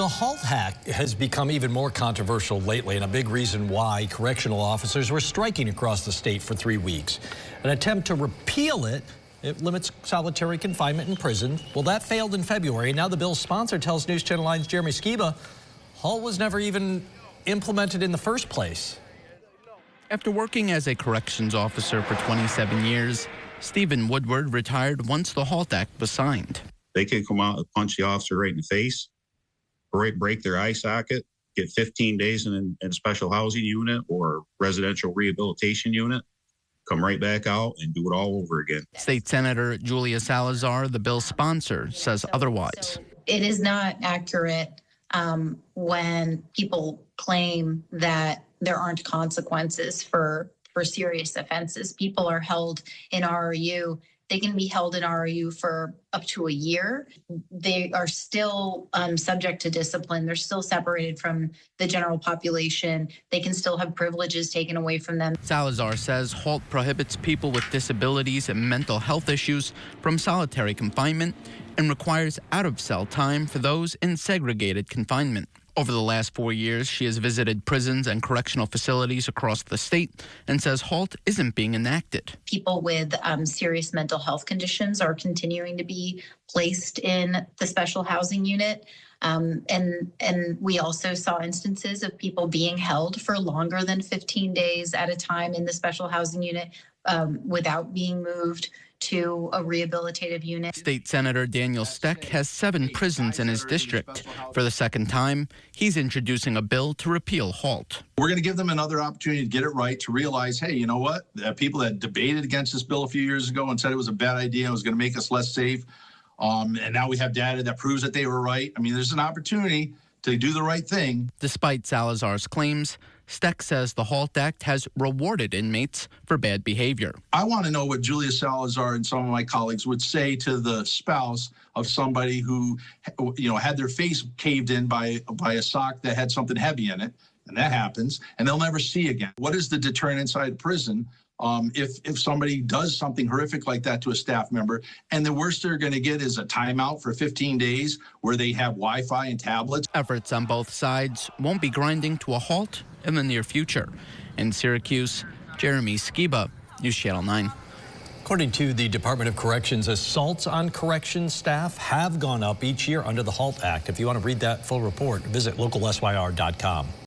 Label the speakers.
Speaker 1: The Halt hack has become even more controversial lately, and a big reason why correctional officers were striking across the state for 3 weeks. An attempt to repeal it limits solitary confinement in prison. Well, that failed in February. Now the bill's sponsor tells News Channel 9's Jeremy Skiba Halt was never even implemented in the first place.
Speaker 2: After working as a corrections officer for 27 years, Stephen Woodward retired once the Halt Act was signed.
Speaker 3: They could come out and punch the officer right in the face, break their eye socket, get 15 days in a special housing unit or residential rehabilitation unit, come right back out and do it all over again.
Speaker 2: State Senator Julia Salazar, the bill's sponsor, says otherwise.
Speaker 4: It is not accurate when people claim that there aren't consequences for serious offenses. People are held in ROU. They can be held in ROU for up to a year. They are still subject to discipline. They're still separated from the general population. They can still have privileges taken away from them.
Speaker 2: Salazar says Halt prohibits people with disabilities and mental health issues from solitary confinement and requires out-of-cell time for those in segregated confinement. Over the last 4 years, she has visited prisons and correctional facilities across the state and says Halt isn't being enacted.
Speaker 4: People with serious mental health conditions are continuing to be placed in the special housing unit. And we also saw instances of people being held for longer than 15 days at a time in the special housing unit without being moved to a rehabilitative unit.
Speaker 2: State Senator Daniel Steck has 7 prisons in his district. For the second time, he's introducing a bill to repeal Halt.
Speaker 5: We're going to give them another opportunity to get it right, to realize, hey, you know what? People that debated against this bill a few years ago and said it was a bad idea, it was going to make us less safe, and now we have data that proves that they were right. I mean, there's an opportunity to do the right thing.
Speaker 2: Despite Salazar's claims, Steck says the Halt Act has rewarded inmates for bad behavior.
Speaker 5: I want to know what Julia Salazar and some of my colleagues would say to the spouse of somebody who, had their face caved in by a sock that had something heavy in it, and that happens, and they'll never see again. What is the deterrent inside prison if somebody does something horrific like that to a staff member, and the worst they're going to get is a timeout for 15 days where they have Wi-Fi and tablets?
Speaker 2: Efforts on both sides won't be grinding to a halt in the near future. In Syracuse, Jeremy Skiba, News Channel 9.
Speaker 1: According to the Department of Corrections, assaults on corrections staff have gone up each year under the Halt Act. If you want to read that full report, visit localsyr.com.